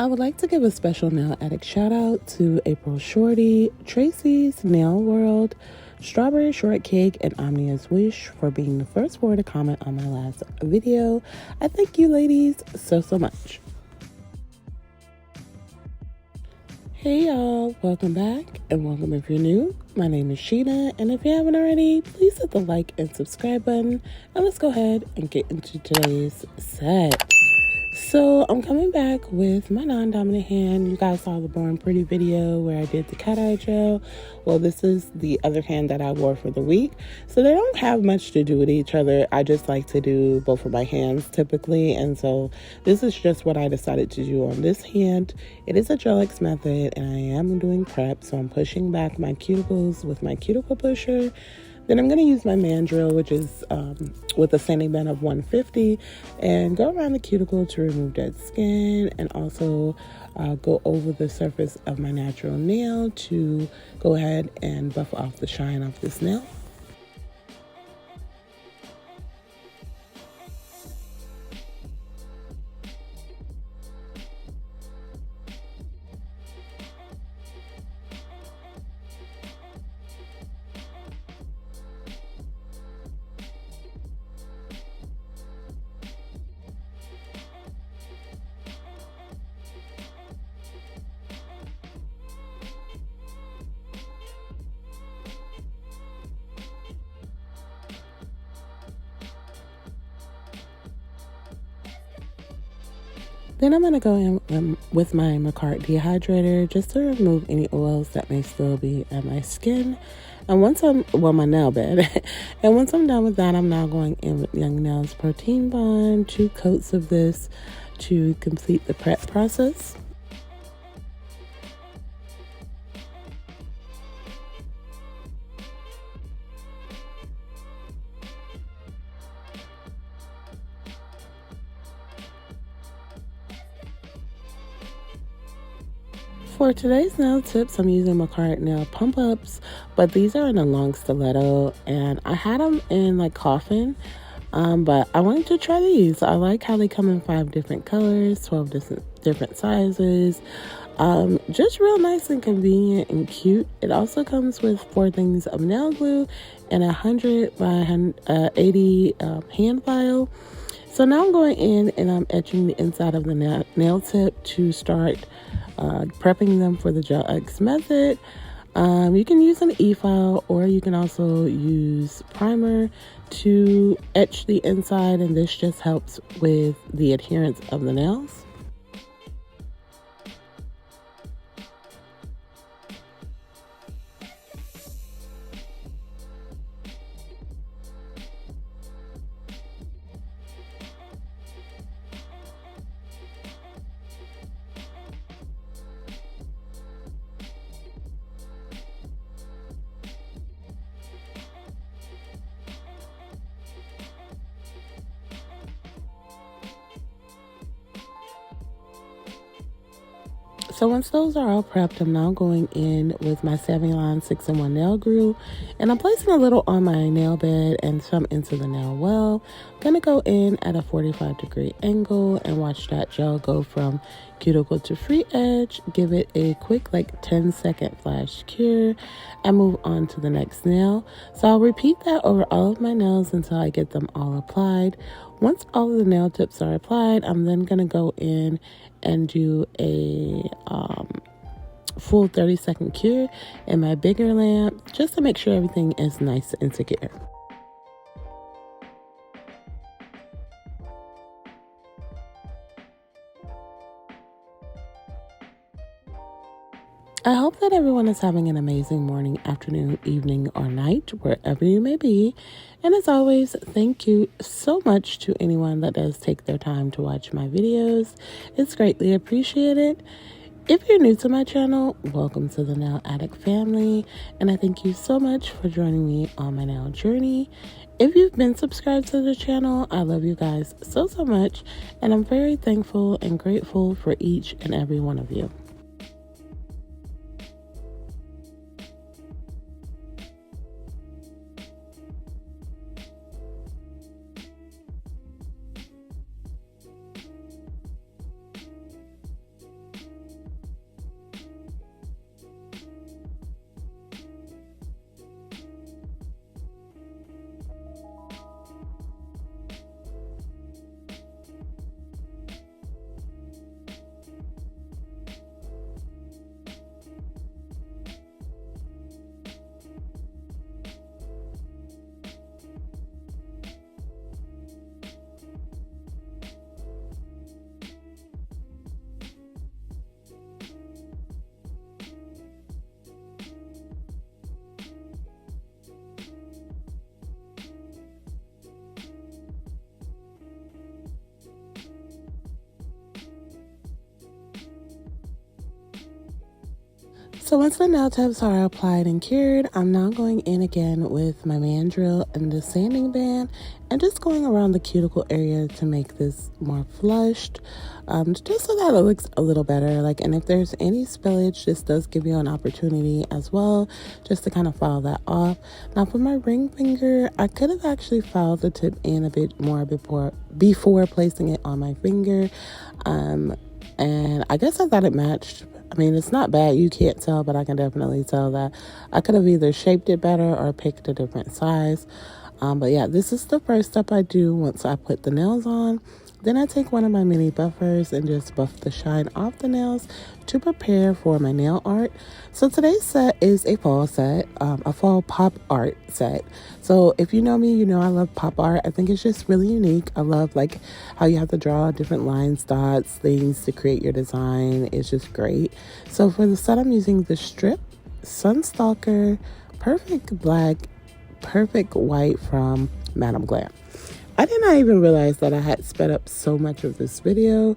I would like to give a special nail addict shout out to April Shorty, Tracy's Nail World, Strawberry Shortcake, and Omnia's Wish for being the first four to comment on my last video. I thank you ladies so much. Hey y'all, welcome back and welcome if you're new. My name is Sheena, and if you haven't already, please hit the like and subscribe button, and let's go ahead and get into today's set. So I'm coming back with my non-dominant hand. You guys saw the Born Pretty video where I did the cat eye gel. Well, this is the other hand that I wore for the week. So they don't have much to do with each other. I just like to do both of my hands typically. And so this is just what I decided to do on this hand. It is a gel X method and I am doing prep. So I'm pushing back my cuticles with my cuticle pusher. Then I'm going to use my mandrel, which is with a sanding band of 150, and go around the cuticle to remove dead skin, and also go over the surface of my natural nail to go ahead and buff off the shine off this nail. Then I'm going to go in with my McCart dehydrator just to remove any oils that may still be at my skin. And once my nail bed. And once I'm done with that, I'm now going in with Young Nails Protein Bond, 2 coats of this to complete the prep process. For today's nail tips, I'm using McCart nail pump ups, but these are in a long stiletto, and I had them in like coffin, but I wanted to try these. I like how they come in 5 different colors, 12 different sizes. Just real nice and convenient and cute. It also comes with 4 things of nail glue and 100 by 80 hand file. So now I'm going in and I'm etching the inside of the nail tip to start prepping them for the Gel X method. You can use an e-file, or you can also use primer to etch the inside, and this just helps with the adherence of the nails. So once those are all prepped, I'm now going in with my Savillon 6-in-1 nail glue, and I'm placing a little on my nail bed and some into the nail well. I'm going to go in at a 45-degree angle and watch that gel go from cuticle to free edge, give it a quick like 10-second flash cure, and move on to the next nail. So I'll repeat that over all of my nails until I get them all applied. Once all of the nail tips are applied, I'm then going to go in and do a full 30-second cure in my bigger lamp just to make sure everything is nice and secure. I hope that everyone is having an amazing morning, afternoon, evening, or night, wherever you may be. And as always, thank you so much to anyone that does take their time to watch my videos. It's greatly appreciated. If you're new to my channel, welcome to the Nail Addict family. And I thank you so much for joining me on my nail journey. If you've been subscribed to the channel, I love you guys so much. And I'm very thankful and grateful for each and every one of you. So once the nail tips are applied and cured, I'm now going in again with my mandrel and the sanding band and just going around the cuticle area to make this more flushed, just so that it looks a little better. Like, and if there's any spillage, this does give you an opportunity as well, just to kind of file that off. Now for my ring finger, I could have actually filed the tip in a bit more before placing it on my finger, and I guess I thought it matched. I mean, it's not bad. You can't tell, but I can definitely tell that I could have either shaped it better or picked a different size. But yeah, this is the first step I do once I put the nails on. Then I take one of my mini buffers and just buff the shine off the nails to prepare for my nail art. So today's set is a fall set, a fall pop art set. So if you know me, you know I love pop art. I think it's just really unique. I love like how you have to draw different lines, dots, things to create your design. It's just great. So for the set, I'm using the strip, Sunstalker, Perfect Black, Perfect White from Madam Glam. I did not even realize that I had sped up so much of this video.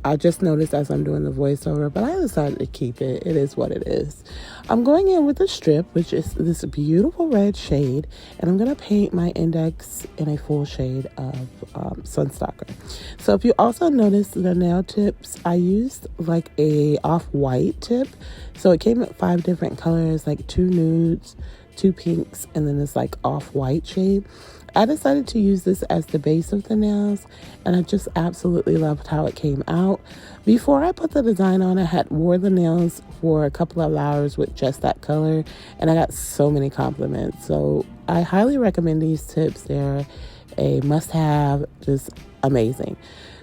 I just noticed as I'm doing the voiceover, but I decided to keep it. It is what it is. I'm going in with a strip, which is this beautiful red shade, and I'm going to paint my index in a full shade of Sunstalker. So if you also notice the nail tips, I used like a off-white tip. So it came in 5 different colors, like 2 nudes, 2 pinks, and then this like off-white shade. I decided to use this as the base of the nails, and I just absolutely loved how it came out. Before I put the design on, I had wore the nails for a couple of hours with just that color, and I got so many compliments. So I highly recommend these tips. They're a must-have, just amazing.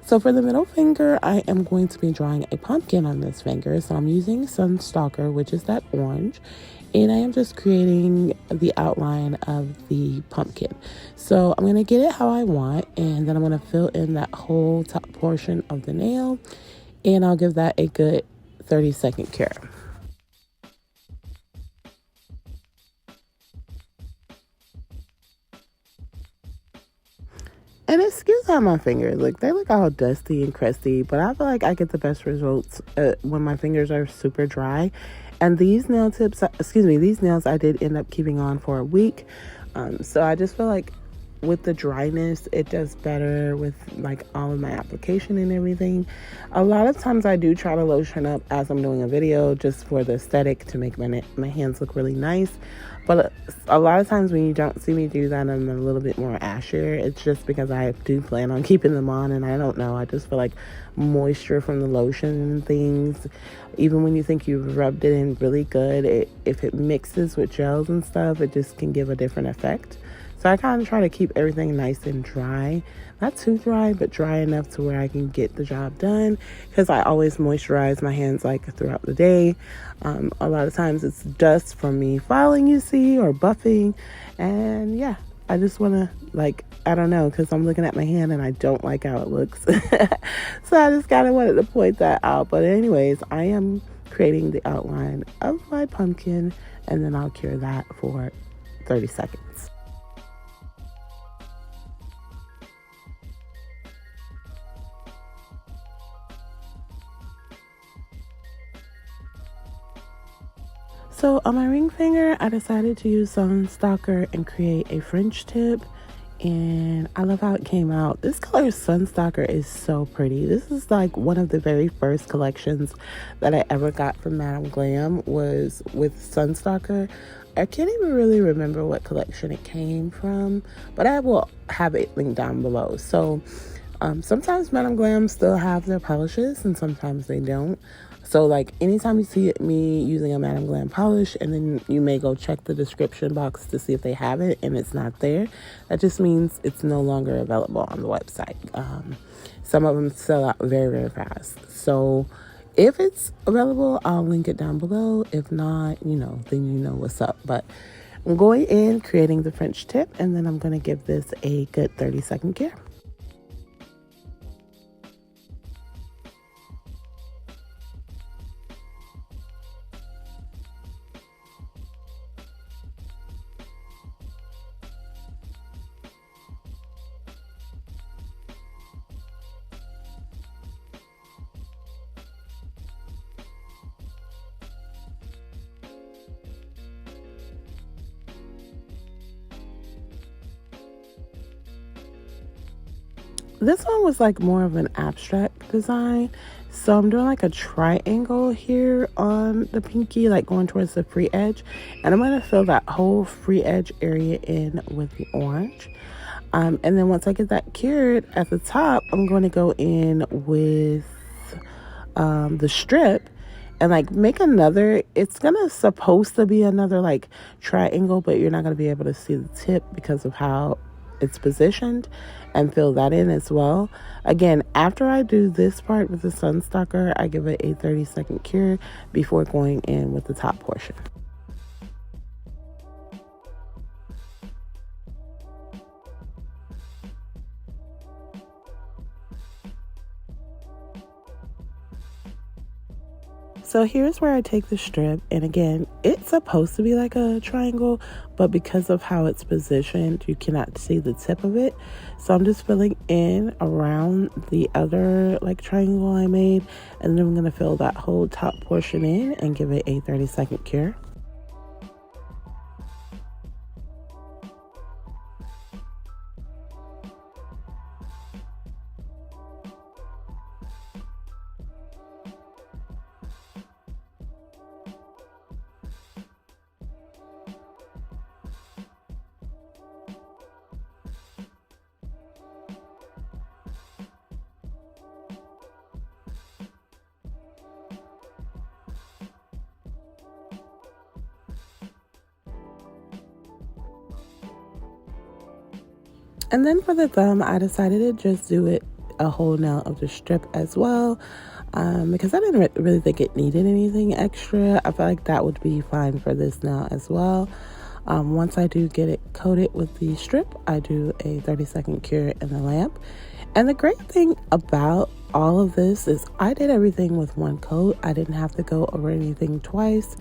So for the middle finger, I am going to be drawing a pumpkin on this finger. So I'm using Sunstalker, which is that orange, and I am just creating the outline of the pumpkin. So I'm going to get it how I want, and then I'm going to fill in that whole top portion of the nail, and I'll give that a good 30-second cure. And excuse how my fingers look. They look all dusty and crusty, but I feel like I get the best results when my fingers are super dry. And these nails I did end up keeping on for a week. So I just feel like with the dryness, it does better with like all of my application and everything. A lot of times I do try to lotion up as I'm doing a video just for the aesthetic to make my hands look really nice. But a lot of times when you don't see me do that, I'm a little bit more ashier. It's just because I do plan on keeping them on, and I don't know. I just feel like moisture from the lotion and things, even when you think you've rubbed it in really good, if it mixes with gels and stuff, it just can give a different effect. So I kind of try to keep everything nice and dry. Not too dry, but dry enough to where I can get the job done, because I always moisturize my hands like throughout the day. A lot of times it's dust from me filing, you see, or buffing. And yeah, I just want to, like, I don't know, because I'm looking at my hand and I don't like how it looks. So I just kind of wanted to point that out. But anyways, I am creating the outline of my pumpkin, and then I'll cure that for 30 seconds. So on my ring finger, I decided to use Sunstalker and create a French tip, and I love how it came out. This color Sunstalker is so pretty. This is like one of the very first collections that I ever got from Madam Glam was with Sunstalker. I can't even really remember what collection it came from, but I will have it linked down below. So sometimes Madam Glam still have their polishes and sometimes they don't. So like anytime you see me using a Madam Glam polish, and then you may go check the description box to see if they have it and it's not there, that just means it's no longer available on the website. Some of them sell out very, very fast. So if it's available, I'll link it down below. If not, then you know what's up. But I'm going in, creating the French tip, and then I'm going to give this a good 30-second cure. this one was like more of an abstract design. So I'm doing like a triangle here on the pinky, like going towards the free edge. And I'm going to fill that whole free edge area in with the orange. And then once I get that cured at the top, I'm going to go in with the strip and like make another. It's gonna supposed to be another like triangle, but you're not gonna be able to see the tip because of how it's positioned, and fill that in as well. Again, after I do this part with the sun stalker, I give it a 30-second cure before going in with the top portion. So here's where I take the strip, and again, it's supposed to be like a triangle, but because of how it's positioned, you cannot see the tip of it. So I'm just filling in around the other like triangle I made, and then I'm going to fill that whole top portion in and give it a 30-second cure. And then for the thumb, I decided to just do it a whole nail of the strip as well, because I didn't really think it needed anything extra. I felt like that would be fine for this nail as well. Once I do get it coated with the strip, I do a 30-second cure in the lamp. And the great thing about all of this is I did everything with one coat. I didn't have to go over anything twice,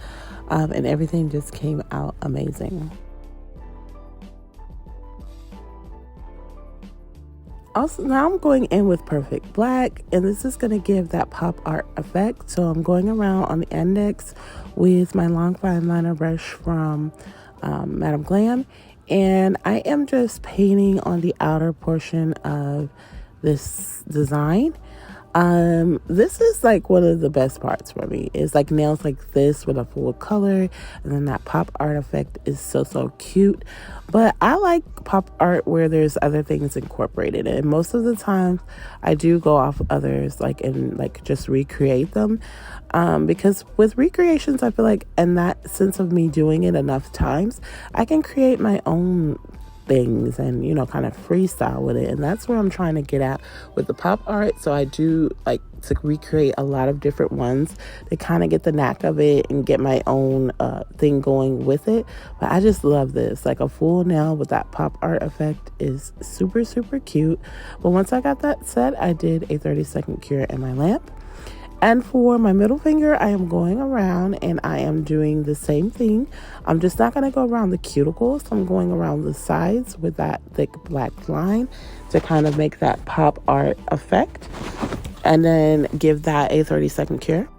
and everything just came out amazing. Also, now I'm going in with Perfect Black, and this is going to give that pop art effect. So I'm going around on the index with my long fine liner brush from Madam Glam, and I am just painting on the outer portion of this design. This is like one of the best parts for me. It's like nails like this with a full color, and then that pop art effect is so cute. But I like pop art where there's other things incorporated, and most of the time I do go off others, like, and like just recreate them, because with recreations I feel like, in that sense of me doing it enough times, I can create my own things and, you know, kind of freestyle with it. And that's where I'm trying to get at with the pop art. So I do like to recreate a lot of different ones to kind of get the knack of it and get my own thing going with it. But I just love this. Like a full nail with that pop art effect is super cute. But once I got that set, I did a 30-second cure in my lamp. And for my middle finger, I am going around and I am doing the same thing. I'm just not going to go around the cuticles. I'm going around the sides with that thick black line to kind of make that pop art effect. And then give that a 30-second cure.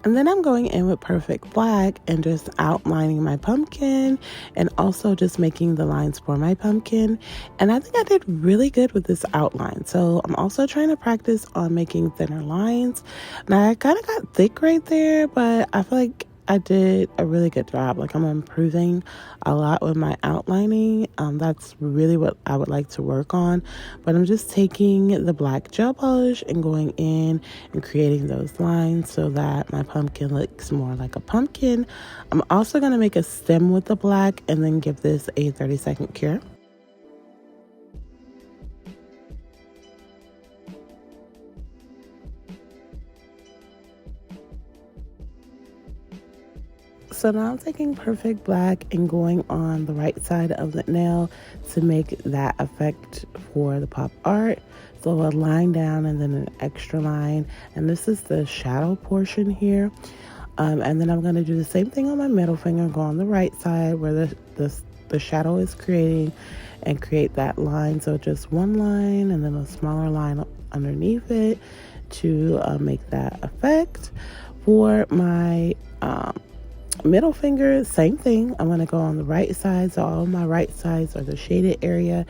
And then I'm going in with Perfect Black and just outlining my pumpkin and also just making the lines for my pumpkin. And I think I did really good with this outline. So I'm also trying to practice on making thinner lines. Now I kind of got thick right there, but I feel like I did a really good job. Like, I'm improving a lot with my outlining. That's really what I would like to work on. But I'm just taking the black gel polish and going in and creating those lines so that my pumpkin looks more like a pumpkin. I'm also going to make a stem with the black and then give this a 30-second cure. So now I'm taking Perfect Black and going on the right side of the nail to make that effect for the pop art. So a line down and then an extra line. And this is the shadow portion here. And then I'm going to do the same thing on my middle finger, go on the right side where the shadow is creating and create that line. So just one line and then a smaller line underneath it to make that effect. For my middle finger, same thing. I'm going to go on the right side. So all my right sides are the shaded area.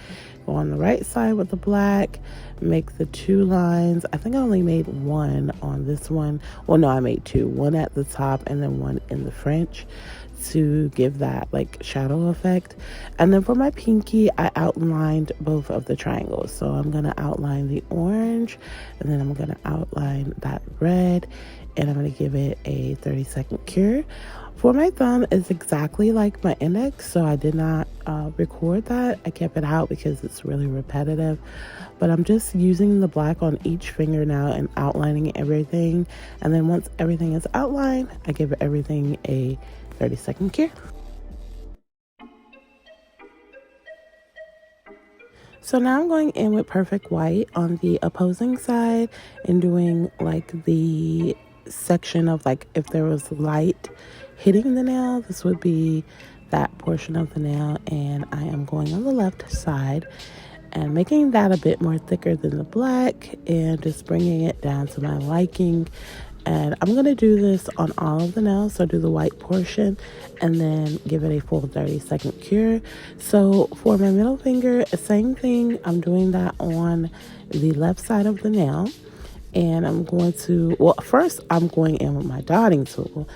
Go on the right side with the black. Make the 2 lines. I think I only made 1 on this one. Well, no, I made 2. 1 at the top and then 1 in the French to give that like shadow effect. And then for my pinky, I outlined both of the triangles. So I'm going to outline the orange and then I'm going to outline that red, and I'm going to give it a 30-second cure. For my thumb, it's exactly like my index, so I did not record that. I kept it out because it's really repetitive. But I'm just using the black on each finger now and outlining everything. And then once everything is outlined, I give everything a 30-second cure. So now I'm going in with Perfect White on the opposing side and doing like the section of like if there was light hitting the nail, this would be that portion of the nail. And I am going on the left side and making that a bit more thicker than the black and just bringing it down to my liking. And I'm going to do this on all of the nails. So do the white portion and then give it a full 30-second cure. So for my middle finger, same thing. I'm doing that on the left side of the nail. And I'm going to, well, first I'm going in with my dotting tool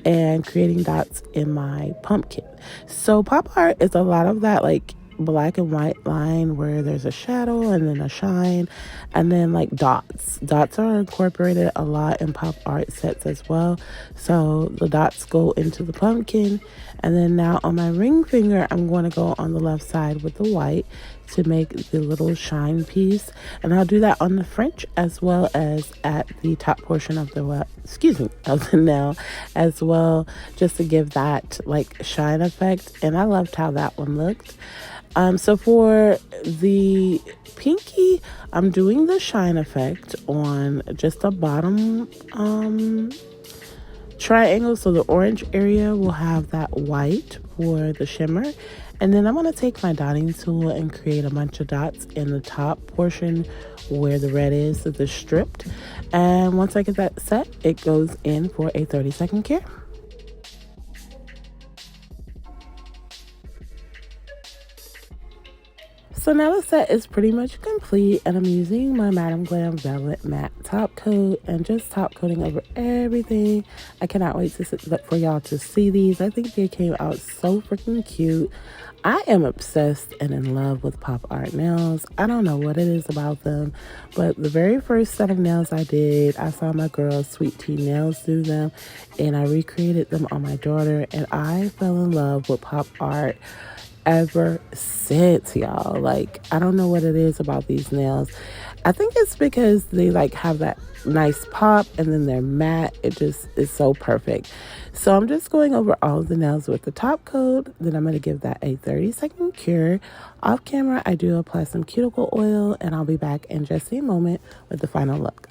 and creating dots in my pumpkin. So pop art is a lot of that like black and white line where there's a shadow and then a shine and then like dots. Dots are incorporated a lot in pop art sets as well. So the dots go into the pumpkin. And then now on my ring finger, I'm going to go on the left side with the white to make the little shine piece. And I'll do that on the French as well as at the top portion of the of the nail as well, just to give that like shine effect. And I loved how that one looked. So for the pinky, I'm doing the shine effect on just the bottom triangle. So the orange area will have that white for the shimmer. And then I'm going to take my dotting tool and create a bunch of dots in the top portion where the red is, so the stripped. And once I get that set, it goes in for a 30-second cure. So now the set is pretty much complete, and I'm using my Madam Glam Velvet Matte Top Coat and just top coating over everything. I cannot wait for y'all to see these. I think they came out so freaking cute. I am obsessed and in love with pop art nails. I don't know what it is about them, but the very first set of nails I did, I saw my girl Sweet Tea Nails do them, and I recreated them on my daughter, and I fell in love with pop art ever since, y'all. Like, I don't know what it is about these nails. I think it's because they like have that nice pop and then they're matte. It just is so perfect. So I'm just going over all of the nails with the top coat. Then I'm going to give that a 30-second cure. Off camera, I do apply some cuticle oil, and I'll be back in just a moment with the final look.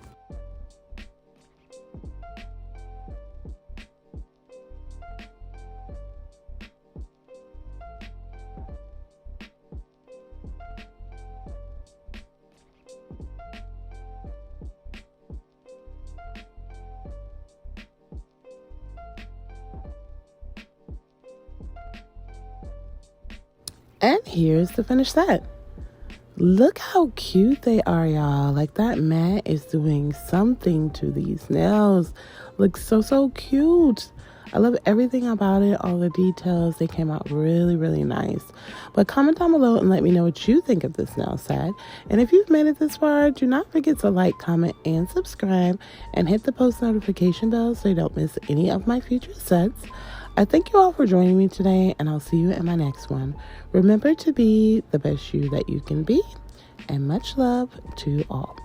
And here's the finished set. Look how cute they are, y'all. Like, that matte is doing something to these nails. Looks so cute. I love everything about it, all the details. They came out really nice. But comment down below and let me know what you think of this nail set. And if you've made it this far, do not forget to like, comment, and subscribe. And hit the post notification bell so you don't miss any of my future sets. I thank you all for joining me today, and I'll see you in my next one. Remember to be the best you that you can be, and much love to all.